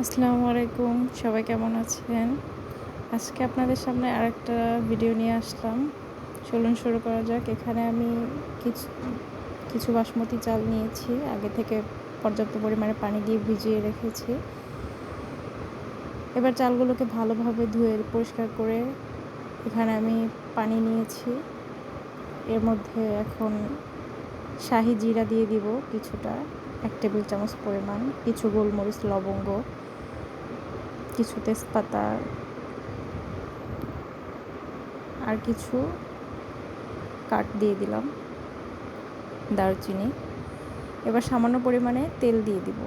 আসসালামু আলাইকুম, সবাই কেমন আছেন? আজকে আপনাদের সামনে আরেকটা ভিডিও নিয়ে আসলাম। চলুন শুরু করা যাক। এখানে আমি কিছু কিছু বাসমতি চাল নিয়েছি। আগে থেকে পর্যাপ্ত পরিমাণে পানি দিয়ে ভিজিয়ে রেখেছি। এবার চালগুলোকে ভালোভাবে ধুয়ে পরিষ্কার করে এখানে আমি পানি নিয়েছি। এর মধ্যে এখন শাহি জিরা দিয়ে দিব কিছুটা, 1 টেবিল চামচ পরিমাণ, কিছু গোলমরিচ, লবঙ্গ, কিছু তেজপাতা আর কিছু কাঠ দিয়ে দিলাম, দারুচিনি। এবার সামান্য পরিমাণে তেল দিয়ে দিব।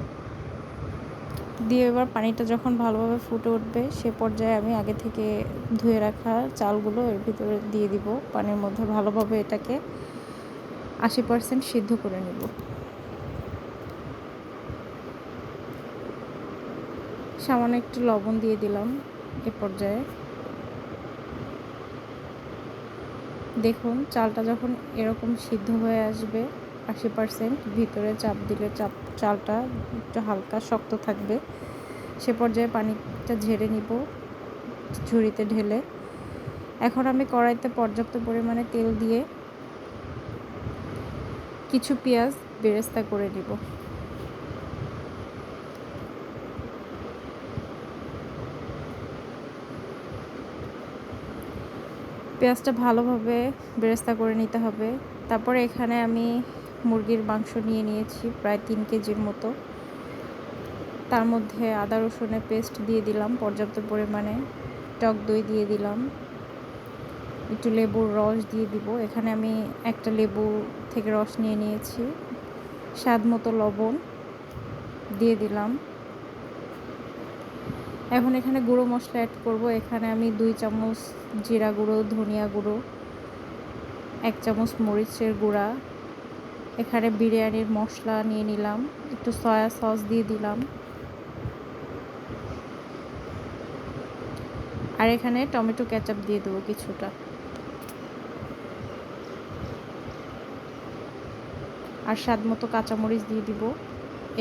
দিয়ে এবার পানিটা যখন ভালোভাবে ফুটে উঠবে সে পর্যায়ে আমি আগে থেকে ধুয়ে রাখা চালগুলো এর ভিতরে দিয়ে দিব। পানির মধ্যে ভালোভাবে এটাকে 80% সিদ্ধ করে নেব। সামান্য একটু লবণ দিয়ে দিলাম এ পর্যায়ে। দেখুন চালটা যখন এরকম সিদ্ধ হয়ে আসবে 80%, ভিতরে চাপ দিলে চালটা একটু হালকা শক্ত থাকবে। সে পর্যায়ে পানিটা ঝেড়ে নিব ঝুড়িতে ঢেলে। এখন আমি কড়াইতে পর্যাপ্ত পরিমাণে তেল দিয়ে কিছু পেঁয়াজ বেরেস্তা করে নিব। পেঁয়াজটা ভালোভাবে বেরেস্তা করে নিতে হবে। তারপরে এখানে আমি মুরগির মাংস নিয়ে নিয়েছি প্রায় 3 কেজির মতো। তার মধ্যে আদা রসুনের পেস্ট দিয়ে দিলাম পর্যাপ্ত পরিমাণে, টক দই দিয়ে দিলাম, একটু লেবুর রস দিয়ে দিব। এখানে আমি একটা লেবু থেকে রস নিয়ে নিয়েছি। স্বাদ মতো লবণ দিয়ে দিলাম। এখন এখানে গুঁড়ো মশলা অ্যাড করব। এখানে আমি 2 চামচ জিরা গুঁড়ো, ধনিয়া গুঁড়ো, 1 চামচ মরিচের গুঁড়া, এখানে বিরিয়ানির মশলা নিয়ে নিলাম, একটু সয়া সস দিয়ে দিলাম, আর এখানে টমেটো কেচাপ দিয়ে দেবো কিছুটা। আর স্বাদ মতো কাঁচামরিচ দিয়ে দিব।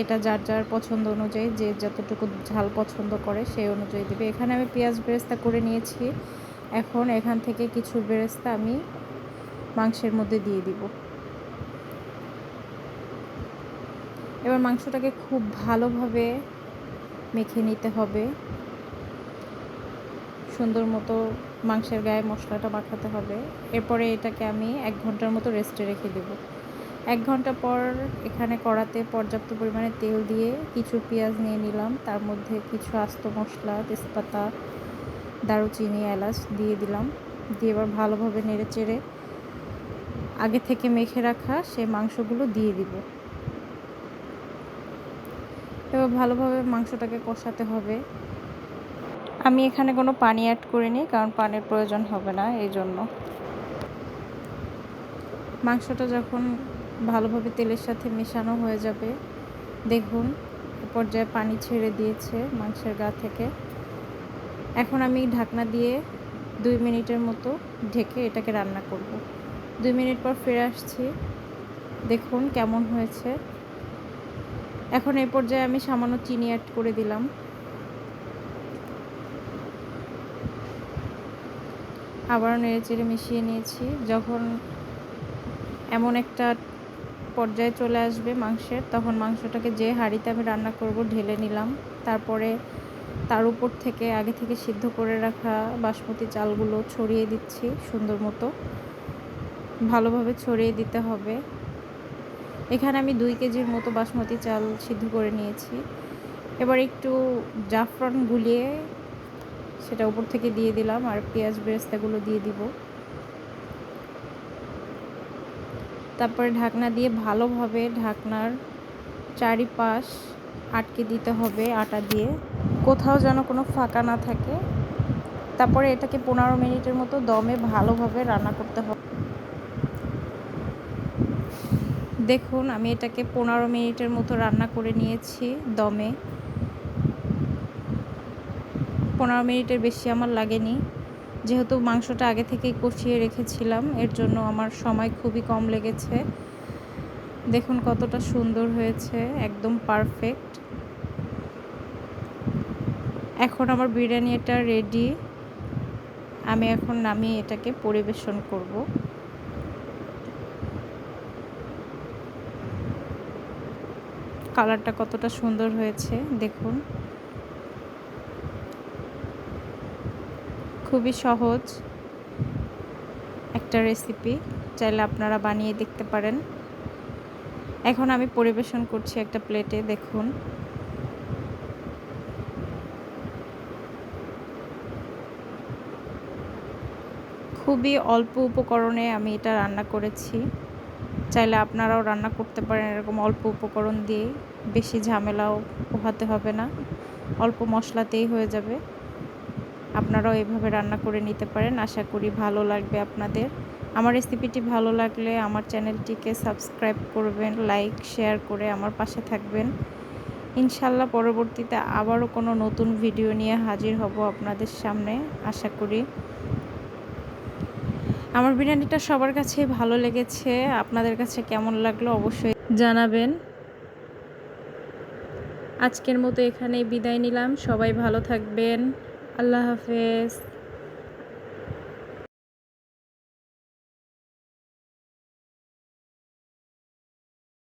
এটা যার যার পছন্দ অনুযায়ী, যে যতটুকু ঝাল পছন্দ করে সেই অনুযায়ী দেবে। এখানে আমি পেঁয়াজ বেরেস্তা করে নিয়েছি। এখন এখান থেকে কিছু বেরেস্তা আমি মাংসের মধ্যে দিয়ে দিব। এবার মাংসটাকে খুব ভালোভাবে মেখে নিতে হবে। সুন্দর মতো মাংসের গায়ে মশলাটা মাখাতে হবে। এরপরে এটাকে আমি 1 ঘন্টার মতো রেস্টে রেখে দেব। 1 ঘন্টা পর এখানে কড়াতে পর্যাপ্ত পরিমাণে তেল দিয়ে কিছু পেঁয়াজ নিয়ে নিলাম। তার মধ্যে কিছু আস্ত মশলা, তেজপাতা, দারুচিনি, এলাচ দিয়ে দিলাম। দিয়ে এবার ভালোভাবে নেড়েচেড়ে আগে থেকে মেখে রাখা সেই মাংসগুলো দিয়ে দিব। এবার ভালোভাবে মাংসটাকে কষাতে হবে। আমি এখানে কোনো পানি অ্যাড করিনি, কারণ পানির প্রয়োজন হবে না এই জন্য। মাংসটা যখন ভালোভাবে তেলের সাথে মেশানো হয়ে যাবে, দেখুন এ পর্যায়ে পানি ছেড়ে দিয়েছে মাংসের গা থেকে। এখন আমি ঢাকনা দিয়ে 2 মিনিটের মতো ঢেকে এটাকে রান্না করব। 2 মিনিট পর ফিরে আসছি। দেখুন কেমন হয়েছে। এখন এই পর্যায়ে আমি সামান্য চিনি অ্যাড করে দিলাম। আবারও নেড়েচেড়ে মিশিয়ে নিয়েছি। যখন এমন একটা পর্যায়ে চলে আসবে মাংসের, তখন মাংসটাকে যে হাঁড়িতে আমি রান্না করব ঢেলে নিলাম। তারপরে তার উপর থেকে আগে থেকে সিদ্ধ করে রাখা বাসমতি চালগুলো ছড়িয়ে দিচ্ছি। সুন্দর মতো ভালোভাবে ছড়িয়ে দিতে হবে। এখানে আমি 2 কেজির মতো বাসমতি চাল সিদ্ধ করে নিয়েছি। এবার একটু জাফরান গুলিয়ে সেটা উপর থেকে দিয়ে দিলাম, আর পেঁয়াজ বেরেস্তাগুলো দিয়ে দিব। তারপরে ঢাকনা দিয়ে ভালোভাবে ঢাকনার চারিপাশ আটকে দিতে হবে আটা দিয়ে, কোথাও যেন কোনো ফাঁকা না থাকে। তারপরে এটাকে 15 মিনিটের মতো দমে ভালোভাবে রান্না করতে হবে। দেখুন আমি এটাকে 15 মিনিটের মতো রান্না করে নিয়েছি দমে। 15 মিনিটের বেশি আমার লাগেনি, যেহেতু মাংসটা আগে থেকেই কষিয়ে রেখেছিলাম, এর জন্য আমার সময় খুবই কম লেগেছে। দেখুন কতটা সুন্দর হয়েছে, একদম পারফেক্ট। এখন আমার বিরিয়ানি এটা রেডি। আমি এখন নামিয়ে এটাকে পরিবেশন করব। কালারটা কতটা সুন্দর হয়েছে দেখুন। খুবই সহজ একটা রেসিপি, চাইলে আপনারা বানিয়ে দেখতে পারেন। এখন আমি পরিবেশন করছি একটা প্লেটে। দেখুন খুবই অল্প উপকরণে আমি এটা রান্না করেছি। চাইলে আপনারাও রান্না করতে পারেন এরকম অল্প উপকরণ দিয়ে। বেশি ঝামেলাও পোহাতে হবে না, অল্প মশলাতেই হয়ে যাবে। আপনারাও এভাবে রান্না করে নিতে পারেন। আশা করি ভালো লাগবে আপনাদের। আমার রেসিপিটি ভালো লাগলে আমার চ্যানেলটিকে সাবস্ক্রাইব করবেন, লাইক শেয়ার করে আমার পাশে থাকবেন। ইনশাল্লাহ পরবর্তীতে আবারও কোনো নতুন ভিডিও নিয়ে হাজির হব আপনাদের সামনে আশা করি। আমার বিরিয়ানিটা সবার কাছে ভালো লেগেছে। আপনাদের কাছে কেমন লাগলো অবশ্যই জানাবেন। আজকের মতো এখানেই বিদায় নিলাম। সবাই ভালো থাকবেন। আল্লাহ হাফেজ।